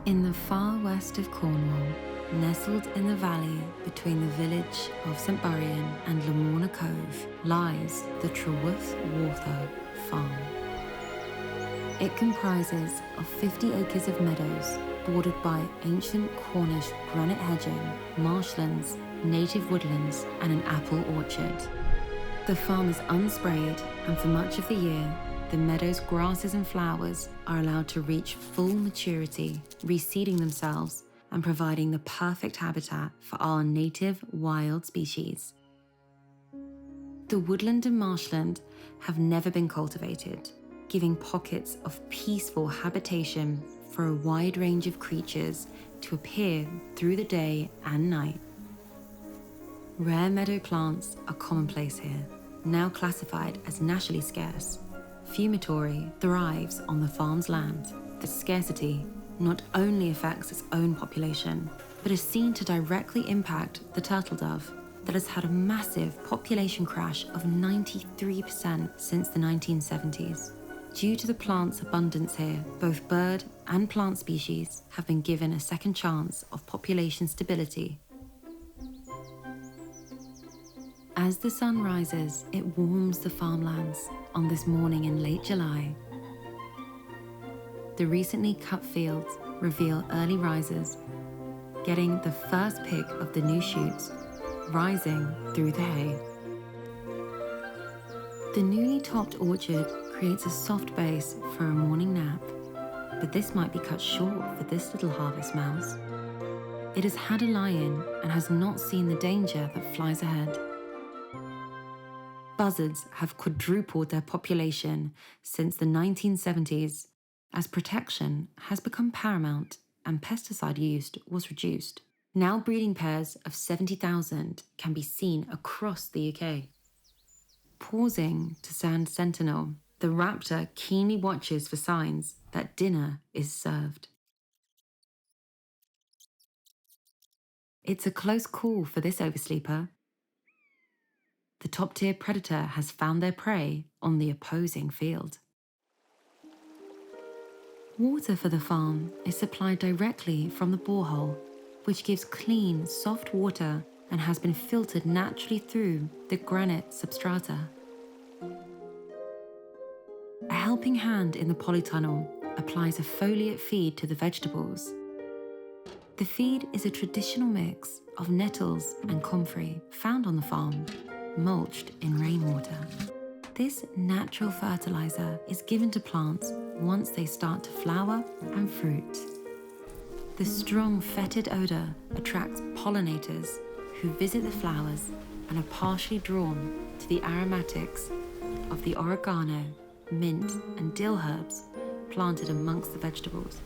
In the far west of Cornwall, nestled in the valley between the village of St Buryan and Lamorna Cove, lies the Trewoofe Wartha farm. It comprises of 50 acres of meadows bordered by ancient Cornish granite hedging, marshlands, native woodlands, and an apple orchard. The farm is unsprayed, and for much of the year, the meadow's grasses and flowers are allowed to reach full maturity, reseeding themselves and providing the perfect habitat for our native wild species. The woodland and marshland have never been cultivated, giving pockets of peaceful habitation for a wide range of creatures to appear through the day and night. Rare meadow plants are commonplace here, now classified as nationally scarce. Fumitory thrives on the farm's land. The scarcity not only affects its own population, but is seen to directly impact the turtle dove that has had a massive population crash of 93% since the 1970s. Due to the plant's abundance here, both bird and plant species have been given a second chance of population stability. As the sun rises, it warms the farmlands on this morning in late July. The recently cut fields reveal early risers, getting the first pick of the new shoots rising through the hay. The newly topped orchard creates a soft base for a morning nap, but this might be cut short for this little harvest mouse. It has had a lie-in and has not seen the danger that flies ahead. Buzzards have quadrupled their population since the 1970s, as protection has become paramount and pesticide use was reduced. Now breeding pairs of 70,000 can be seen across the UK. Pausing to stand sentinel, the raptor keenly watches for signs that dinner is served. It's a close call for this oversleeper. The top-tier predator has found their prey on the opposing field. Water for the farm is supplied directly from the borehole, which gives clean, soft water and has been filtered naturally through the granite substrata. A helping hand in the polytunnel applies a foliate feed to the vegetables. The feed is a traditional mix of nettles and comfrey found on the farm, mulched in rainwater. This natural fertilizer is given to plants once they start to flower and fruit. The strong fetid odor attracts pollinators who visit the flowers and are partially drawn to the aromatics of the oregano, mint, and dill herbs planted amongst the vegetables.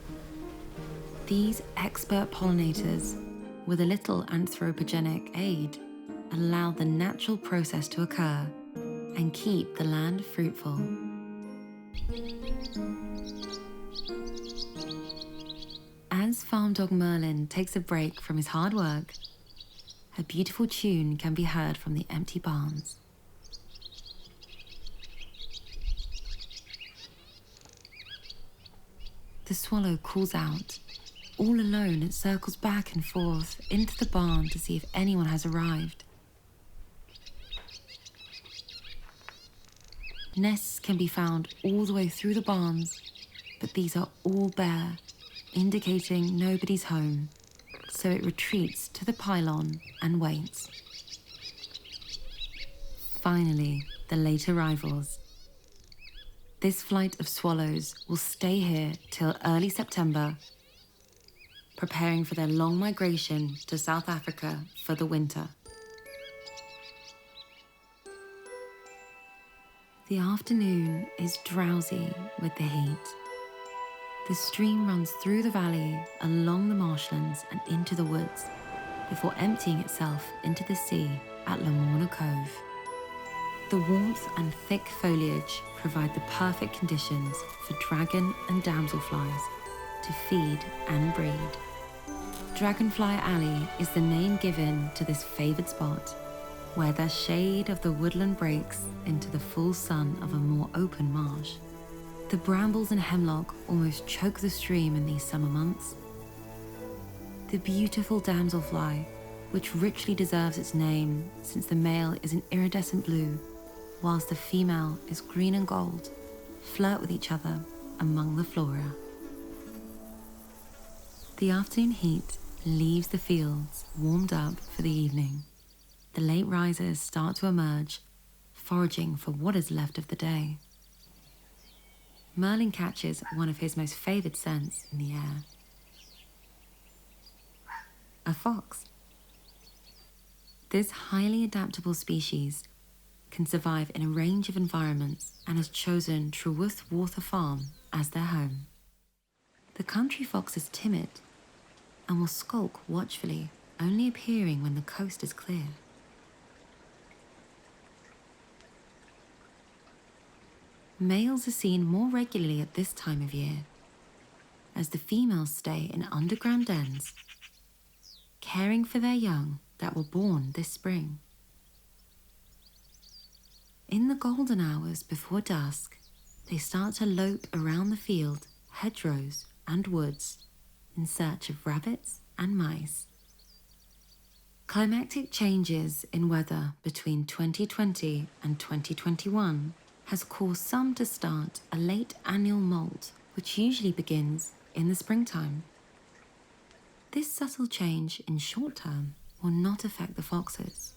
These expert pollinators, with a little anthropogenic aid, allow the natural process to occur and keep the land fruitful. As farm dog Merlin takes a break from his hard work, a beautiful tune can be heard from the empty barns. The swallow calls out. All alone, it circles back and forth into the barn to see if anyone has arrived. Nests can be found all the way through the barns, but these are all bare, indicating nobody's home, so it retreats to the pylon and waits. Finally, the late arrivals. This flight of swallows will stay here till early September, preparing for their long migration to South Africa for the winter. The afternoon is drowsy with the heat. The stream runs through the valley, along the marshlands and into the woods, before emptying itself into the sea at Lamorna Cove. The warmth and thick foliage provide the perfect conditions for dragon and damselflies to feed and breed. Dragonfly Alley is the name given to this favoured spot, where the shade of the woodland breaks into the full sun of a more open marsh. The brambles and hemlock almost choke the stream in these summer months, The beautiful damselfly, which richly deserves its name since the male is an iridescent blue, whilst the female is green and gold, flirt with each other among the flora. The afternoon heat leaves the fields warmed up for the evening. The late risers start to emerge, foraging for what is left of the day. Merlin catches one of his most favoured scents in the air. A fox. This highly adaptable species can survive in a range of environments and has chosen Trewoofe Wartha farm as their home. The country fox is timid and will skulk watchfully, only appearing when the coast is clear. Males are seen more regularly at this time of year, as the females stay in underground dens, caring for their young that were born this spring. In the golden hours before dusk, they start to lope around the field, hedgerows, and woods in search of rabbits and mice. Climatic changes in weather between 2020 and 2021 has caused some to start a late annual molt, which usually begins in the springtime. This subtle change in short term will not affect the foxes,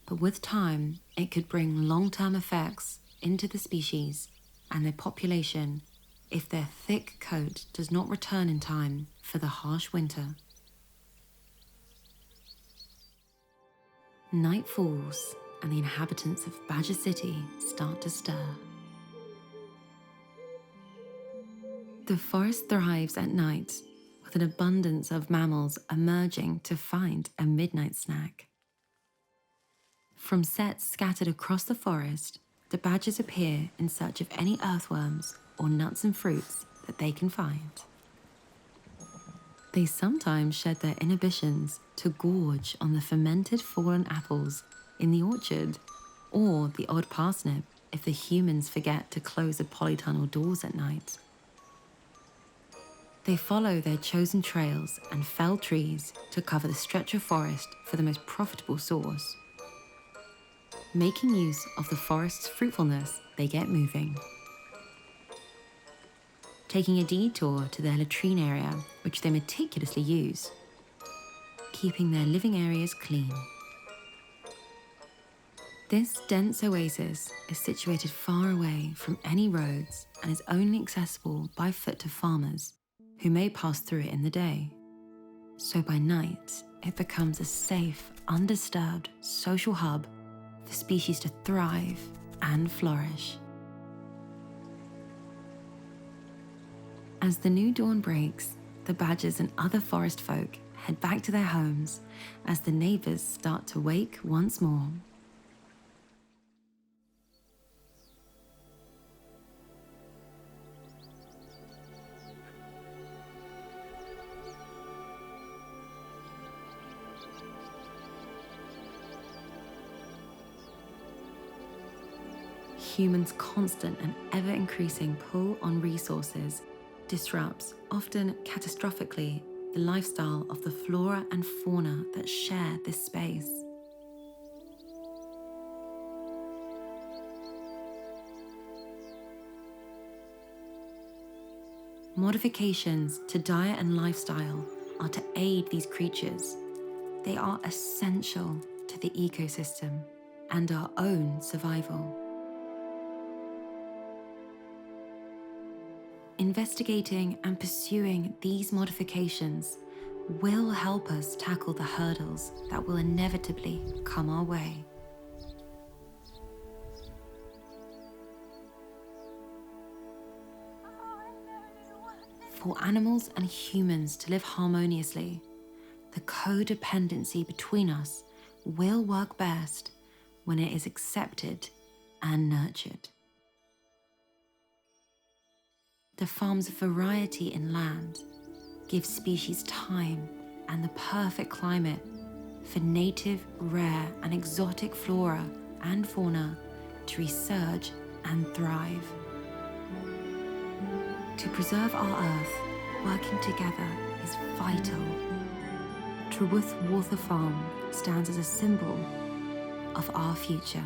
but with time it could bring long-term effects into the species and their population if their thick coat does not return in time for the harsh winter. Night falls and the inhabitants of Badger City start to stir. The forest thrives at night with an abundance of mammals emerging to find a midnight snack. From sets scattered across the forest, the badgers appear in search of any earthworms or nuts and fruits that they can find. They sometimes shed their inhibitions to gorge on the fermented fallen apples in the orchard, or the odd parsnip if the humans forget to close the polytunnel doors at night. They follow their chosen trails and fell trees to cover the stretch of forest for the most profitable source. Making use of the forest's fruitfulness, they get moving. Taking a detour to their latrine area, which they meticulously use, keeping their living areas clean. This dense oasis is situated far away from any roads and is only accessible by foot to farmers, who may pass through it in the day. So by night, it becomes a safe, undisturbed social hub for species to thrive and flourish. As the new dawn breaks, the badgers and other forest folk head back to their homes as the neighbours start to wake once more. Humans' constant and ever-increasing pull on resources disrupts, often catastrophically, the lifestyle of the flora and fauna that share this space. Modifications to diet and lifestyle are to aid these creatures. They are essential to the ecosystem and our own survival. Investigating and pursuing these modifications will help us tackle the hurdles that will inevitably come our way. For animals and humans to live harmoniously, the codependency between us will work best when it is accepted and nurtured. The farm's variety in land gives species time and the perfect climate for native, rare, and exotic flora and fauna to resurge and thrive. To preserve our Earth, working together is vital. Trewoofe Wartha Farm stands as a symbol of our future.